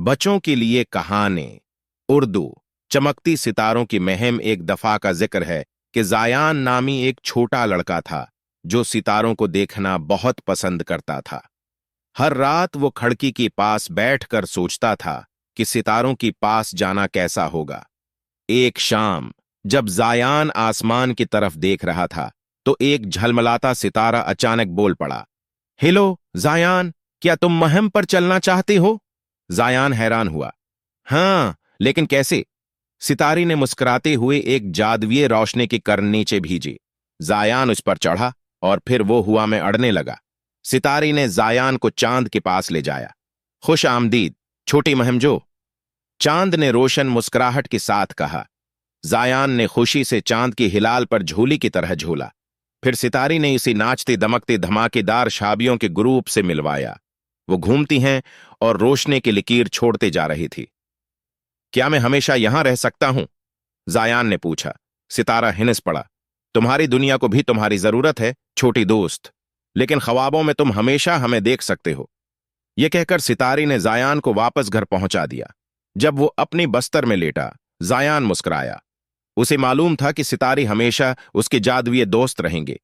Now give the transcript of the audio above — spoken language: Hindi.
बच्चों के लिए कहानी। उर्दू। चमकती सितारों की महम। एक दफा का जिक्र है कि जायान नामी एक छोटा लड़का था जो सितारों को देखना बहुत पसंद करता था। हर रात वो खिड़की के पास बैठकर सोचता था कि सितारों के पास जाना कैसा होगा। एक शाम जब जायान आसमान की तरफ देख रहा था तो एक झलमलाता सितारा अचानक बोल पड़ा, हेलो जायान, क्या तुम महम पर चलना चाहते हो? जायान हैरान हुआ। हाँ, लेकिन कैसे? सितारी ने मुस्कुराते हुए एक जादुई रोशनी की किरण नीचे भेजी। जायान उस पर चढ़ा और फिर वो हवा में अड़ने लगा। सितारी ने जायान को चांद के पास ले जाया। खुश आमदीद छोटी महमजो, चांद ने रोशन मुस्कुराहट के साथ कहा। जायान ने खुशी से चांद की हिलाल पर झूली की तरह झूला। फिर सितारी ने इसी नाचते दमकते धमाकेदार शाबियों के ग्रुप से मिलवाया। वो घूमती हैं और रोशनी की लकीर छोड़ते जा रही थी। क्या मैं हमेशा यहां रह सकता हूं? जायान ने पूछा। सितारा हिनस पड़ा। तुम्हारी दुनिया को भी तुम्हारी जरूरत है छोटी दोस्त, लेकिन ख्वाबों में तुम हमेशा हमें देख सकते हो। यह कहकर सितारी ने जायान को वापस घर पहुंचा दिया। जब वो अपनी बस्तर में लेटा, जायान मुस्कुराया। उसे मालूम था कि सितारी हमेशा उसके जादुई दोस्त रहेंगे।